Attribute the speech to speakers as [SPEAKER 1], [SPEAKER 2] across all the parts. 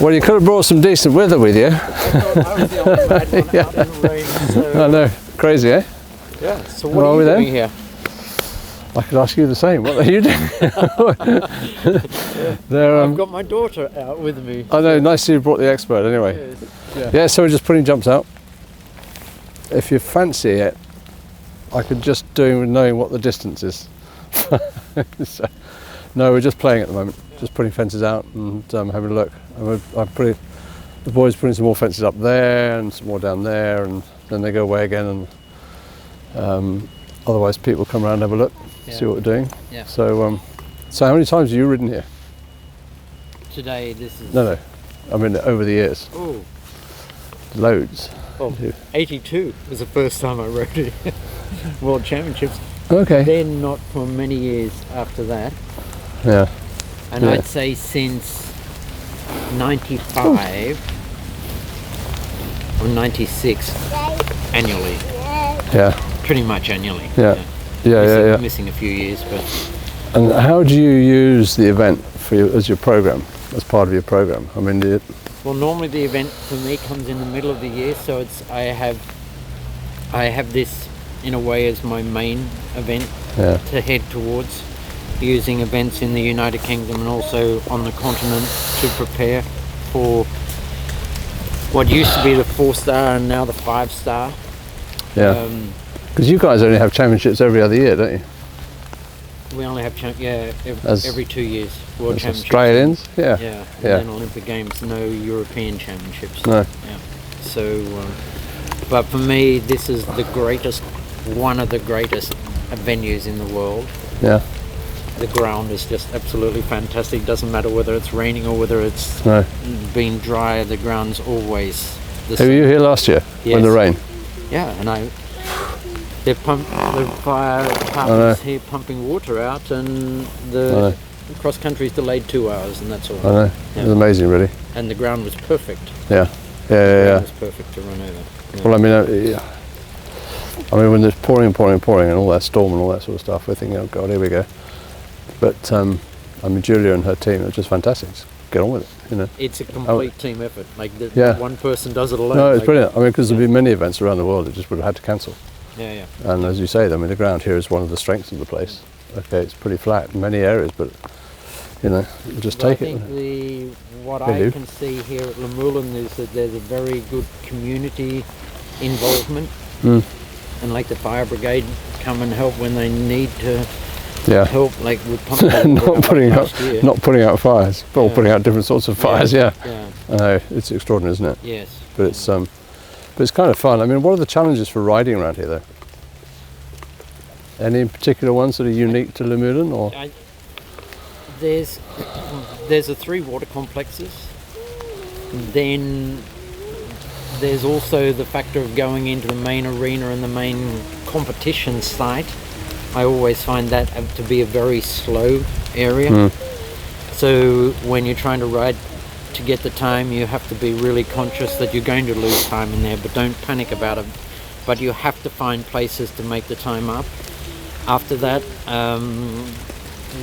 [SPEAKER 1] Well, you could have brought some decent weather with you.
[SPEAKER 2] I was the only mad one out in the rain. So,
[SPEAKER 1] I know, crazy, eh?
[SPEAKER 2] yeah. So what are you doing here?
[SPEAKER 1] I could ask you the same. What are you doing?
[SPEAKER 2] I've got my daughter out with me.
[SPEAKER 1] I know, nice you brought the expert anyway. Yeah, so we're just putting jumps out. If you fancy it, I could just do with knowing what the distance is. So, no, we're just playing at the moment, just putting fences out and having a look. And the boys putting some more fences up there and some more down there, and then they go away again, and otherwise people come around and have a look, see what we're doing.
[SPEAKER 2] Yeah.
[SPEAKER 1] So, so how many times have you ridden here?
[SPEAKER 2] Today, this is...
[SPEAKER 1] No, I mean over the years.
[SPEAKER 2] Oh.
[SPEAKER 1] Loads.
[SPEAKER 2] Well, 82 was the first time I rode it. World Championships.
[SPEAKER 1] Okay.
[SPEAKER 2] Then not for many years after that.
[SPEAKER 1] Yeah.
[SPEAKER 2] And I'd say since 95 or 96 annually.
[SPEAKER 1] Yeah.
[SPEAKER 2] Pretty much annually.
[SPEAKER 1] Yeah.
[SPEAKER 2] Missing a few years, but...
[SPEAKER 1] And how do you use the event for as your program, as part of your program? I mean,
[SPEAKER 2] well, normally the event for me comes in the middle of the year, so I have this in a way as my main event to head towards, using events in the United Kingdom and also on the continent to prepare for what used to be the 4-star and now the 5-star.
[SPEAKER 1] Yeah. Because you guys only have championships every other year, don't you?
[SPEAKER 2] We only have every 2 years. World Championships.
[SPEAKER 1] Australians,
[SPEAKER 2] yeah. And then Olympic Games, no European Championships.
[SPEAKER 1] No.
[SPEAKER 2] Yeah. So, but for me, this is one of the greatest venues in the world.
[SPEAKER 1] Yeah.
[SPEAKER 2] The ground is just absolutely fantastic. Doesn't matter whether it's raining or whether it's been dry. The ground's always the same.
[SPEAKER 1] Were you here last year when the rain?
[SPEAKER 2] Yeah, and they've pumped the fire department's here pumping water out, and the cross country's delayed 2 hours, and that's all.
[SPEAKER 1] I know. It was amazing, really.
[SPEAKER 2] And the ground was perfect.
[SPEAKER 1] Yeah.
[SPEAKER 2] It was perfect to run over. Yeah.
[SPEAKER 1] Well, I mean, when there's pouring and all that storm and all that sort of stuff, we're thinking, oh God, here we go. But I mean, Julia and her team are just fantastic. Just get on with it, you know.
[SPEAKER 2] It's a complete team effort. Like one person does it alone.
[SPEAKER 1] No, it's brilliant. I mean, because there've been many events around the world that just would have had to cancel.
[SPEAKER 2] Yeah.
[SPEAKER 1] And as you say, I mean, the ground here is one of the strengths of the place. Okay, it's pretty flat in many areas, but you know, you just take it.
[SPEAKER 2] I think what I can see here at Luhmühlen is that there's a very good community involvement, and like the fire brigade come and help when they need to. Help, like with pumping
[SPEAKER 1] not putting out fires, but putting out different sorts of fires. Yeah. I know, it's extraordinary, isn't it?
[SPEAKER 2] Yes.
[SPEAKER 1] But it's kind of fun. I mean, what are the challenges for riding around here, though? Any in particular ones that are unique to Luhmühlen, or?
[SPEAKER 2] There's the 3 water complexes. Then there's also the factor of going into the main arena and the main competition site. I always find that to be a very slow area. So when you're trying to ride to get the time, you have to be really conscious that you're going to lose time in there, but don't panic about it. But you have to find places to make the time up. After that,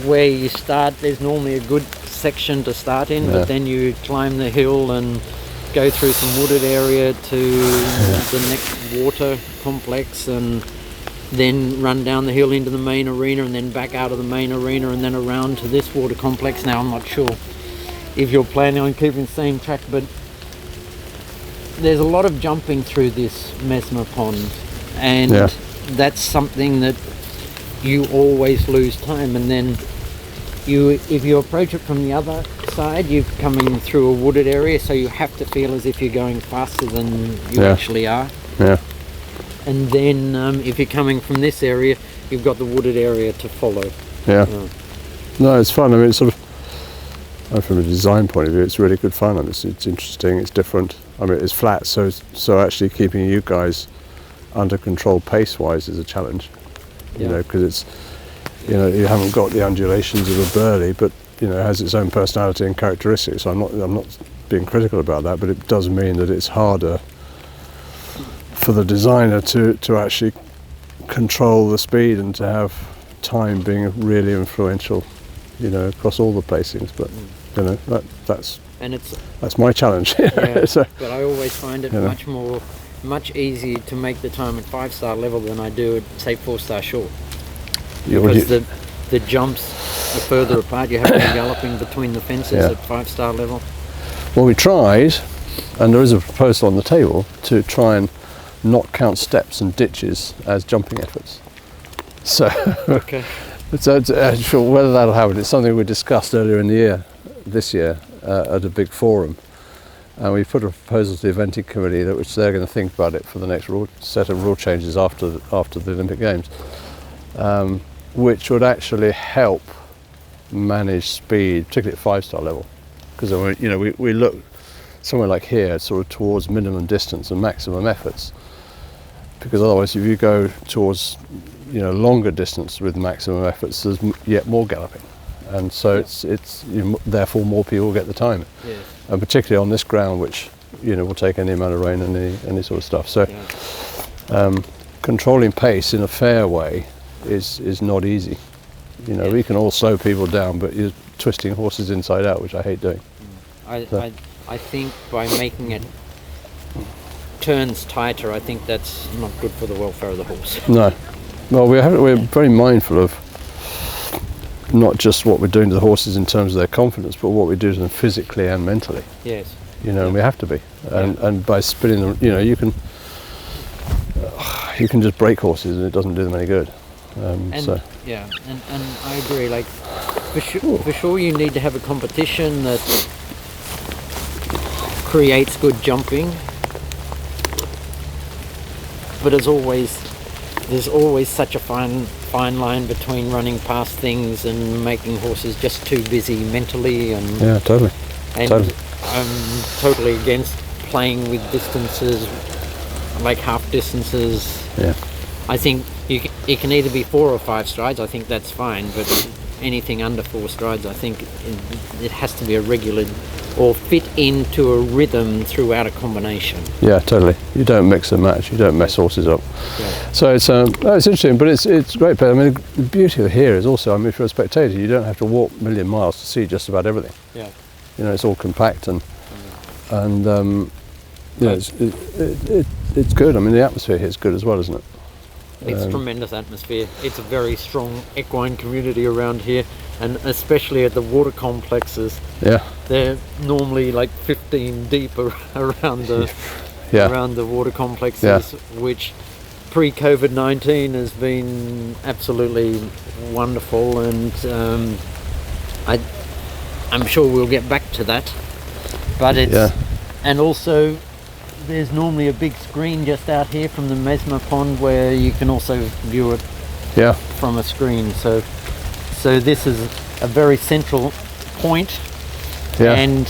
[SPEAKER 2] where you start, there's normally a good section to start in, but then you climb the hill and go through some wooded area to the next water complex, and then run down the hill into the main arena, and then back out of the main arena, and then around to this water complex. Now, I'm not sure if you're planning on keeping the same track, but there's a lot of jumping through this Mesmer pond, and that's something that you always lose time. And then if you approach it from the other side, you're coming through a wooded area, so you have to feel as if you're going faster than you actually are. And then if you're coming from this area, you've got the wooded area to follow.
[SPEAKER 1] No, it's fun. I mean, it's sort of, from a design point of view, it's really good fun. I mean, it's interesting, it's different. I mean, it's flat, so actually keeping you guys under control pace-wise is a challenge. You know, because it's, you know, you haven't got the undulations of a Burley, but you know, it has its own personality and characteristics. So I'm not being critical about that, but it does mean that it's harder for the designer to actually control the speed and to have time being really influential, you know, across all the placings. But you know, that's
[SPEAKER 2] and it's
[SPEAKER 1] That's my challenge.
[SPEAKER 2] yeah,
[SPEAKER 1] So,
[SPEAKER 2] but I always find it much easier to make the time at 5-star level than I do at, say, 4-star short. Because the jumps are further apart. You have to be galloping between the fences at 5-star level.
[SPEAKER 1] well, we tried, and there is a proposal on the table to try and not count steps and ditches as jumping efforts. So,
[SPEAKER 2] Okay.
[SPEAKER 1] so whether that'll happen, it's something we discussed earlier in the year, this year, at a big forum. And we put a proposal to the eventing committee which they're going to think about it for the next set of rule changes after the Olympic Games, which would actually help manage speed, particularly at 5-star level. Because we look somewhere like here, sort of towards minimum distance and maximum efforts. Because otherwise, if you go towards longer distance with maximum efforts, there's yet more galloping, and so therefore more people get the time.
[SPEAKER 2] Yes.
[SPEAKER 1] And particularly on this ground, which will take any amount of rain and any sort of stuff. So controlling pace in a fair way is not easy. We can all slow people down, but you're twisting horses inside out, which I hate doing.
[SPEAKER 2] I think by making it turns tighter, I think that's not good for the welfare of the horse.
[SPEAKER 1] No. Well, we're very mindful of not just what we're doing to the horses in terms of their confidence, but what we do to them physically and mentally.
[SPEAKER 2] Yes.
[SPEAKER 1] And we have to be. And by spinning them, you can just break horses and it doesn't do them any good.
[SPEAKER 2] And I agree. Like for sure, you need to have a competition that creates good jumping. But there's always such a fine line between running past things and making horses just too busy mentally. And
[SPEAKER 1] yeah, totally.
[SPEAKER 2] And
[SPEAKER 1] totally.
[SPEAKER 2] I'm totally against playing with distances, like half distances.
[SPEAKER 1] Yeah.
[SPEAKER 2] I think it can either be 4 or 5 strides. I think that's fine, but anything under 4 strides, I think it has to be a regular or fit into a rhythm throughout a combination.
[SPEAKER 1] Yeah, totally. You don't mix and match. You don't mess horses up.
[SPEAKER 2] Yeah.
[SPEAKER 1] So it's interesting, but it's great play. I mean, the beauty of here is also, if you're a spectator, you don't have to walk a million miles to see just about everything.
[SPEAKER 2] Yeah.
[SPEAKER 1] It's all compact and it's good. I mean, the atmosphere here is good as well, isn't it?
[SPEAKER 2] It's tremendous atmosphere. It's a very strong equine community around here, and especially at the water complexes.
[SPEAKER 1] Yeah.
[SPEAKER 2] They're normally like 15 deep around the water complexes, which pre-COVID-19 has been absolutely wonderful, and I'm sure we'll get back to that. But and also there's normally a big screen just out here from the Mesmer Pond where you can also view it from a screen. So this is a very central point. Yeah. And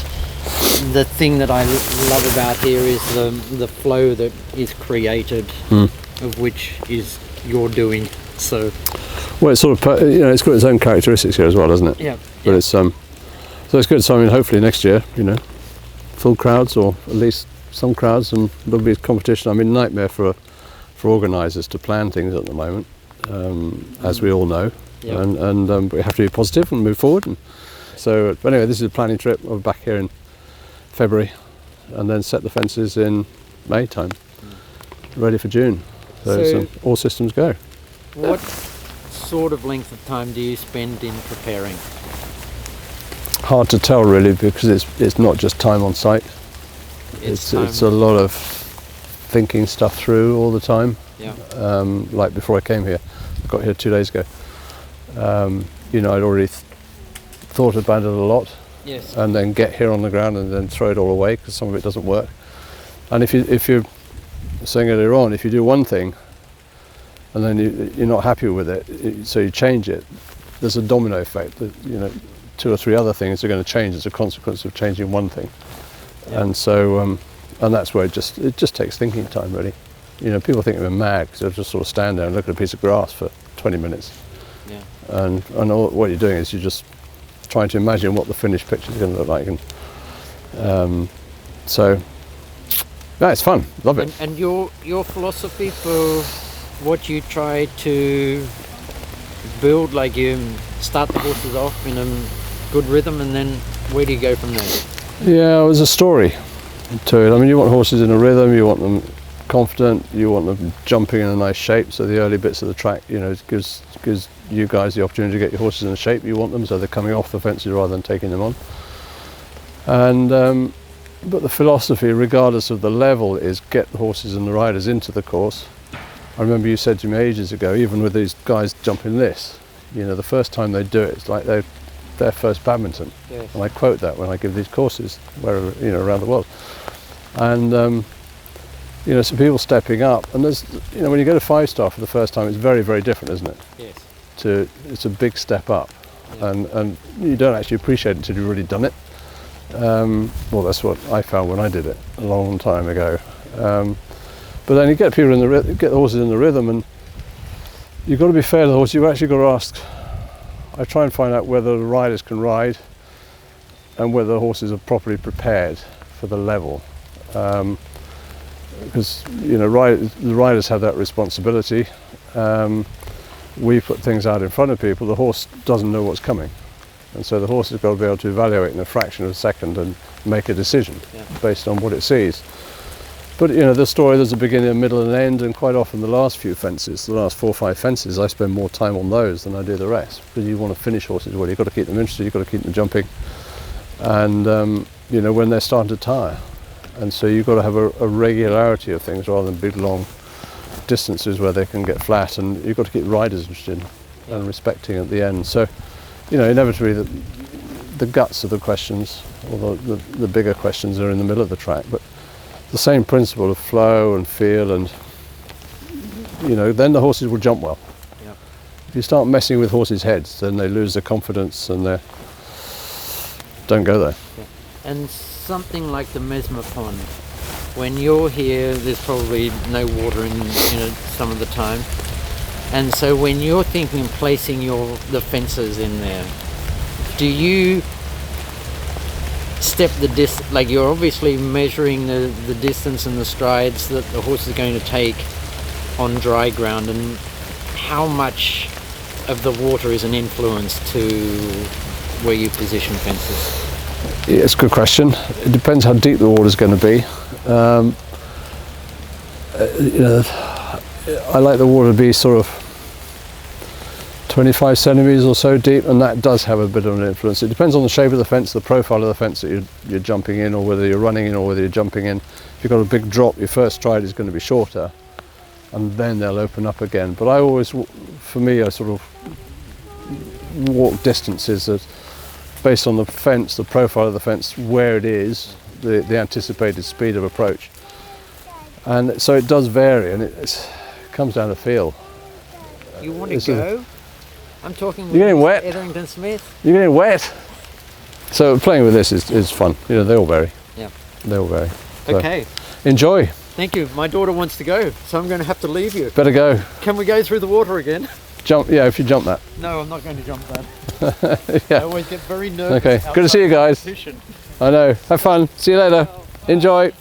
[SPEAKER 2] the thing that I love about here is the flow that is created, of which is your doing. So,
[SPEAKER 1] well, it's sort of it's got its own characteristics here as well, doesn't it?
[SPEAKER 2] Yeah.
[SPEAKER 1] But it's so it's good. So I mean, hopefully next year, full crowds or at least some crowds, and there'll be a competition. I mean, nightmare for organisers to plan things at the moment, as we all know. Yep. And we have to be positive and move forward. And so, but anyway, this is a planning trip. We're back here in February, and then set the fences in May time, ready for June. So all systems go.
[SPEAKER 2] What sort of length of time do you spend in preparing?
[SPEAKER 1] Hard to tell really, because it's not just time on site. It's a lot of thinking stuff through all the time.
[SPEAKER 2] Yeah.
[SPEAKER 1] Like before I came here, I got here 2 days ago. I'd already thought about it a lot.
[SPEAKER 2] Yes.
[SPEAKER 1] And then get here on the ground and then throw it all away because some of it doesn't work. And if you're saying earlier on, if you do one thing and then you're not happy with it, so you change it, there's a domino effect that 2 or 3 other things are going to change as a consequence of changing one thing. Yeah. And so and that's where it just takes thinking time really. People think we're mad because they'll just sort of stand there and look at a piece of grass for 20 minutes.
[SPEAKER 2] Yeah.
[SPEAKER 1] And what you're doing is you're just trying to imagine what the finished picture is going to look like, and it's fun. Love it.
[SPEAKER 2] And your philosophy for what you try to build, like you start the horses off in a good rhythm, and then where do you go from there?
[SPEAKER 1] Yeah, it was a story to it. I mean, you want horses in a rhythm, you want them confident, you want them jumping in a nice shape. So the early bits of the track, you know, gives you guys the opportunity to get your horses in the shape you want them, so they're coming off the fences rather than taking them on. And but the philosophy, regardless of the level, is get the horses and the riders into the course. I remember you said to me ages ago, even with these guys jumping this, you know, the first time they do it, it's like their first badminton.
[SPEAKER 2] Yes.
[SPEAKER 1] And I quote that when I give these courses, wherever, you know, around the world. And you know, some people stepping up, and there's, you know, when you go to 5-star for the first time, it's very, very different, isn't it?
[SPEAKER 2] Yes.
[SPEAKER 1] It's a big step up,
[SPEAKER 2] Yeah.
[SPEAKER 1] and you don't actually appreciate it until you've really done it. Well, that's what I found when I did it a long time ago. But then you get people get the horses in the rhythm, and you've got to be fair to the horse. You've actually got to ask. I try and find out whether the riders can ride, and whether the horses are properly prepared for the level. Because you know, the riders have that responsibility. We put things out in front of people. The horse doesn't know what's coming. And so the horse has got to be able to evaluate in a fraction of a second and make a decision based on what it sees. But you know, the story, there's a beginning, a middle and an end, and quite often the last few fences, the last 4 or 5 fences, I spend more time on those than I do the rest. Because you want to finish horses well, you've got to keep them interested, you've got to keep them jumping. And you know, when they're starting to tire. And so you've got to have a regularity of things rather than big long distances where they can get flat, and you've got to keep riders interested and respecting at the end. So, you know, inevitably the guts of the questions, or the bigger questions, are in the middle of the track. But the same principle of flow and feel, and you know, then the horses will jump well.
[SPEAKER 2] Yep.
[SPEAKER 1] If you start messing with horses' heads, then they lose their confidence and they don't go there.
[SPEAKER 2] Yeah. And something like the Mesmer Pond, when you're here, there's probably no water in it some of the time. And so when you're thinking of placing the fences in there, do you step the distance, like you're obviously measuring the distance and the strides that the horse is going to take on dry ground, and how much of the water is an influence to where you position fences?
[SPEAKER 1] Yeah, it's a good question. It depends how deep the water's going to be. You know, I like the water to be sort of 25 centimetres or so deep, and that does have a bit of an influence. It depends on the shape of the fence, the profile of the fence that you're jumping in, or whether you're running in or whether you're jumping in. If you've got a big drop, your first stride is going to be shorter, and then they'll open up again. But I always, for me, I sort of walk distances that, based on the fence, the profile of the fence, where it is, the anticipated speed of approach. And so it does vary, and it comes down to feel.
[SPEAKER 2] You want to go? I'm talking with
[SPEAKER 1] You're getting wet.
[SPEAKER 2] Etherington-Smith.
[SPEAKER 1] You're getting wet. So playing with this is fun. You know, they all vary.
[SPEAKER 2] Yeah.
[SPEAKER 1] They all vary. So
[SPEAKER 2] Okay.
[SPEAKER 1] enjoy.
[SPEAKER 2] Thank you. My daughter wants to go, so I'm going to have to leave you.
[SPEAKER 1] Better go.
[SPEAKER 2] Can we go through the water again?
[SPEAKER 1] Jump. Yeah, if you jump that.
[SPEAKER 2] No, I'm not going to jump that.
[SPEAKER 1] Yeah.
[SPEAKER 2] I always get very nervous.
[SPEAKER 1] Okay. Good to see you guys.
[SPEAKER 2] Competition.
[SPEAKER 1] I know. Have fun. See you later. Enjoy.